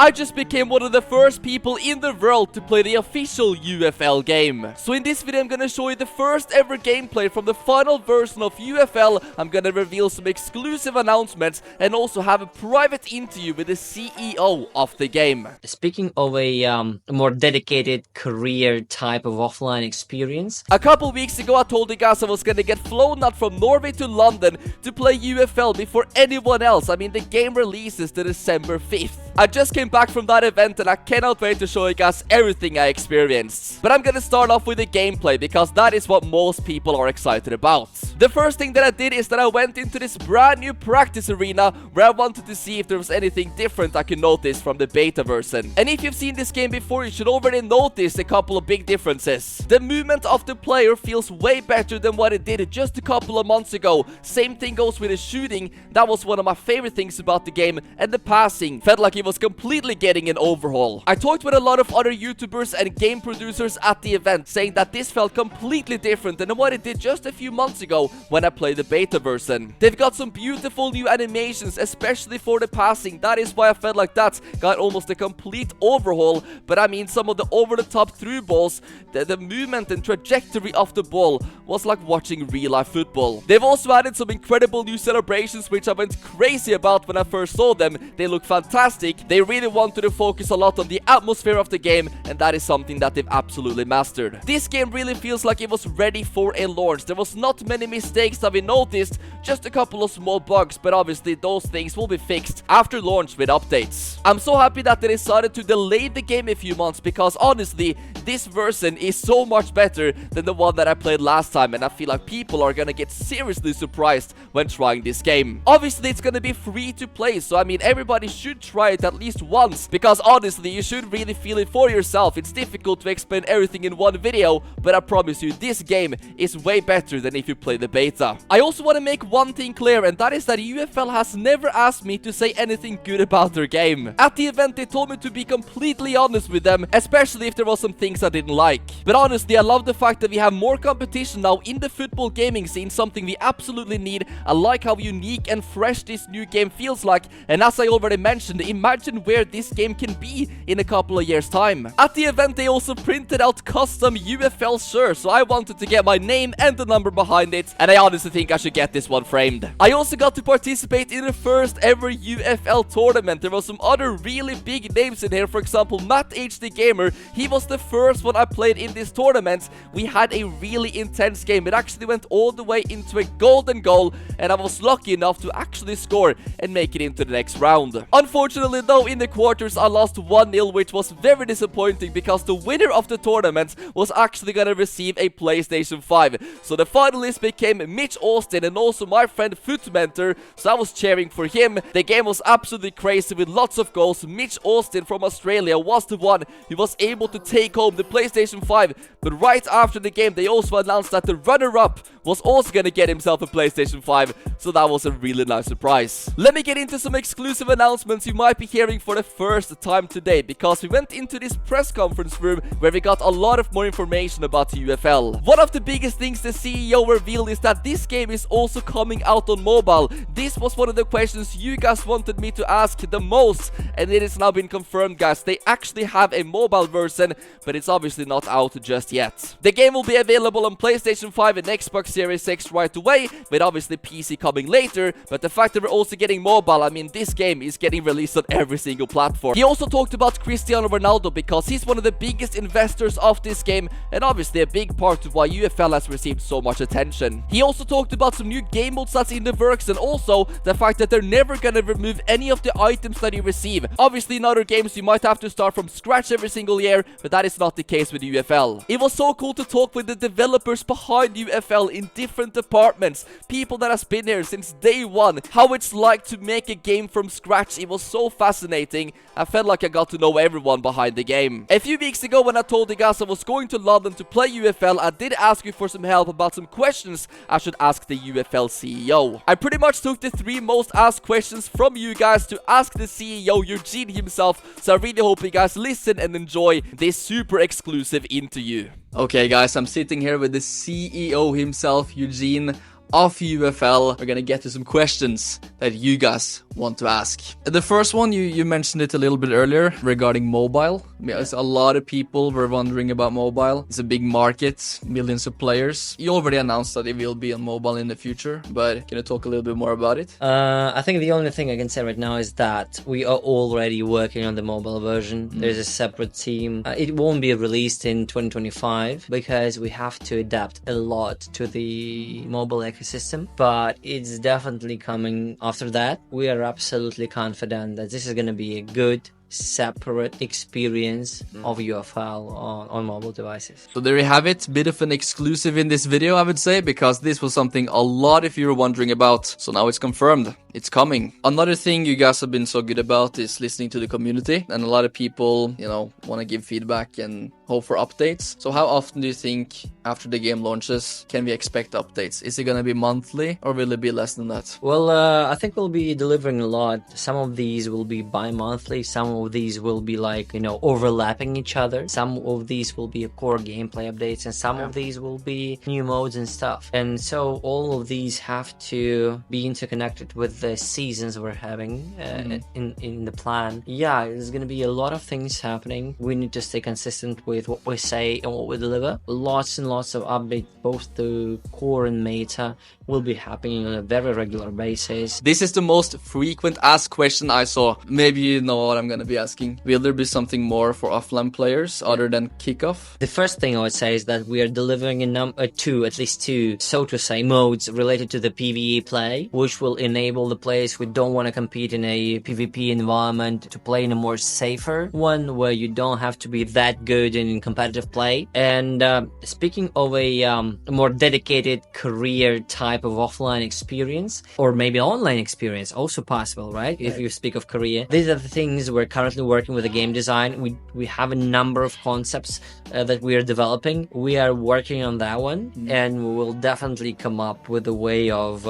I just became one of the first people in the world to play the official UFL game. So in this video I'm gonna show you the first ever gameplay from the final version of UFL. I'm gonna reveal some exclusive announcements and also have a private interview with the CEO of the game. Speaking of a more dedicated career type of offline experience, a couple weeks ago I told you guys I was gonna get flown out from Norway to London to play UFL before anyone else. I mean, the game releases the December 5th. I just came back from that event and I cannot wait to show you guys everything I experienced. But I'm gonna start off with the gameplay because that is what most people are excited about. The first thing that I did is that I went into this brand new practice arena where I wanted to see if there was anything different I could notice from the beta version. And if you've seen this game before, you should already notice a couple of big differences. The movement of the player feels way better than what it did just a couple of months ago. Same thing goes with the shooting. That was one of my favorite things about the game, and the passing felt like it was completely getting an overhaul. I talked with a lot of other YouTubers and game producers at the event saying that this felt completely different than what it did just a few months ago when I played the beta version. They've got some beautiful new animations, especially for the passing. That is why I felt like that got almost a complete overhaul. But I mean, some of the over-the-top through balls, the movement and trajectory of the ball was like watching real-life football. They've also added some incredible new celebrations which I went crazy about when I first saw them. They look fantastic. They really wanted to focus a lot on the atmosphere of the game, and that is something that they've absolutely mastered. This game really feels like it was ready for a launch. There was not many mistakes that we noticed, just a couple of small bugs, but obviously those things will be fixed after launch with updates. I'm so happy that they decided to delay the game a few months because honestly, this version is so much better than the one that I played last time, and I feel like people are gonna get seriously surprised when trying this game. Obviously, it's gonna be free to play, so I mean, everybody should try it at least once, because honestly, you should really feel it for yourself. It's difficult to explain everything in one video, but I promise you, this game is way better than if you play the beta. I also want to make one thing clear, and that is that UFL has never asked me to say anything good about their game. At the event, they told me to be completely honest with them, especially if there was some things I didn't like. But honestly, I love the fact that we have more competition now in the football gaming scene, something we absolutely need. I like how unique and fresh this new game feels like, and as I already mentioned, imagine where this game can be in a couple of years time. At the event, they also printed out custom UFL shirts, so I wanted to get my name and the number behind it, and I honestly think I should get this one framed. I also got to participate in the first ever UFL tournament. There was some other really big names in here. For example, Matt HD Gamer, he was the first one I played in this tournament. We had a really intense game. It actually went all the way into a golden goal, and I was lucky enough to actually score and make it into the next round. Unfortunately though, in the quarters I lost 1-0, which was very disappointing because the winner of the tournament was actually gonna receive a PlayStation 5. So the finalist became Mitch Austin and also my friend Footmentor, so I was cheering for him. The game was absolutely crazy with lots of goals. Mitch Austin from Australia was the one who was able to take home the PlayStation 5, but right after the game they also announced that the runner-up was also gonna get himself a PlayStation 5, so that was a really nice surprise. Let me get into some exclusive announcements you might be hearing for the first time today, because we went into this press conference room where we got a lot of more information about UFL. One of the biggest things the CEO revealed is that this game is also coming out on mobile. This was one of the questions you guys wanted me to ask the most, and it has now been confirmed, guys. They actually have a mobile version, but it's obviously not out just yet. The game will be available on PlayStation 5 and Xbox Series X right away, with obviously PC coming later, but the fact that we're also getting mobile, I mean, this game is getting released on every single platform. He also talked about Cristiano Ronaldo because he's one of the biggest investors of this game, and obviously a big part of why UFL has received so much attention. He also talked about some new game modes that's in the works, and also the fact that they're never gonna remove any of the items that you receive. Obviously in other games you might have to start from scratch every single year, but that is not the case with UFL. It was so cool to talk with the developers behind UFL in different departments, people that has been here since day one, how it's like to make a game from scratch. It was so fascinating. I felt like I got to know everyone behind the game. A few weeks ago when I told you guys I was going to London to play UFL, I did ask you for some help about some questions I should ask the UFL CEO. I pretty much took the 3 most asked questions from you guys to ask the CEO Eugene himself, so I really hope you guys listen and enjoy this super exclusive interview. Okay guys, I'm sitting here with the CEO himself, Eugene. of UFL, we're gonna get to some questions that you guys want to ask. The first one, you mentioned it a little bit earlier regarding mobile. Yes, a lot of people were wondering about mobile. It's a big market, millions of players. You already announced that it will be on mobile in the future, but can you talk a little bit more about it? I think the only thing I can say right now is that we are already working on the mobile version. There's a separate team. It won't be released in 2025 because we have to adapt a lot to the mobile ecosystem, but it's definitely coming after that. We are absolutely confident that this is going to be a good separate experience of UFL on mobile devices. So there you have it, bit of an exclusive in this video, I would say, because this was something a lot of you were wondering about. So now it's confirmed, it's coming. Another thing you guys have been so good about is listening to the community, and a lot of people, you know, want to give feedback and hope for updates. So how often do you think after the game launches can we expect updates? Is it going to be monthly or will it be less than that? Well, I think we'll be delivering a lot. Some of these will be bi-monthly, some of these will be like, you know, overlapping each other. Some of these will be core gameplay updates, and some of these will be new modes and stuff. And so all of these have to be interconnected with the seasons we're having in the plan. Yeah, there's gonna be a lot of things happening. We need to stay consistent with what we say and what we deliver. Lots and lots of updates, both to core and meta, will be happening on a very regular basis. This is the most frequent asked question I saw. Maybe you know what I'm gonna be asking. Will there be something more for offline players other than kickoff? The first thing I would say is that we are delivering at least two, so to say, modes related to the PvE play, which will enable the players who don't want to compete in a PvP environment to play in a more safer one, where you don't have to be that good in competitive play. And speaking of a more dedicated career type of offline experience, or maybe online experience, also possible, right? If you speak of career, these are the things we're currently working with the game design. We have a number of concepts that we are developing. We are working on that one, and we will definitely come up with a way of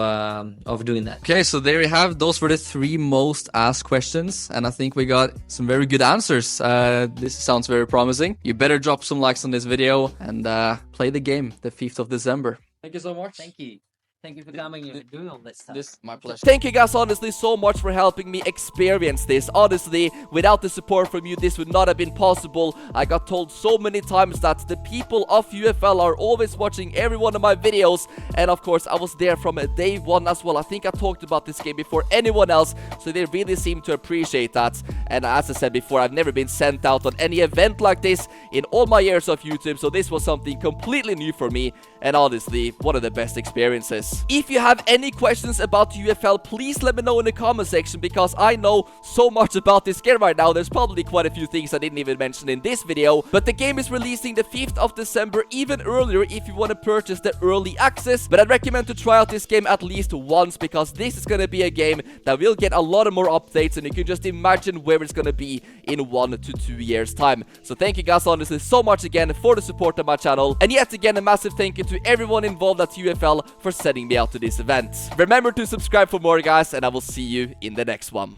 doing that. Okay, so there you have. Those were the 3 most asked questions, and I think we got some very good answers. This sounds very promising. You better drop some likes on this video and play the game the 5th of December. Thank you so much. Thank you. Thank you for coming and doing all this stuff. My pleasure. Thank you guys honestly so much for helping me experience this. Honestly, without the support from you, this would not have been possible. I got told so many times that the people of UFL are always watching every one of my videos, and of course I was there from day 1 as well. I think I talked about this game before anyone else, so they really seem to appreciate that. And as I said before, I've never been sent out on any event like this in all my years of YouTube, so this was something completely new for me, and honestly, one of the best experiences. If you have any questions about UFL, please let me know in the comment section, because I know so much about this game right now. There's probably quite a few things I didn't even mention in this video, but the game is releasing the 5th of December, even earlier if you want to purchase the early access. But I'd recommend to try out this game at least once, because this is going to be a game that will get a lot of more updates, and you can just imagine where it's going to be in 1 to 2 years time. So thank you guys honestly so much again for the support of my channel, and yet again a massive thank you to everyone involved at UFL for setting me out to this event. Remember to subscribe for more, guys, and I will see you in the next one.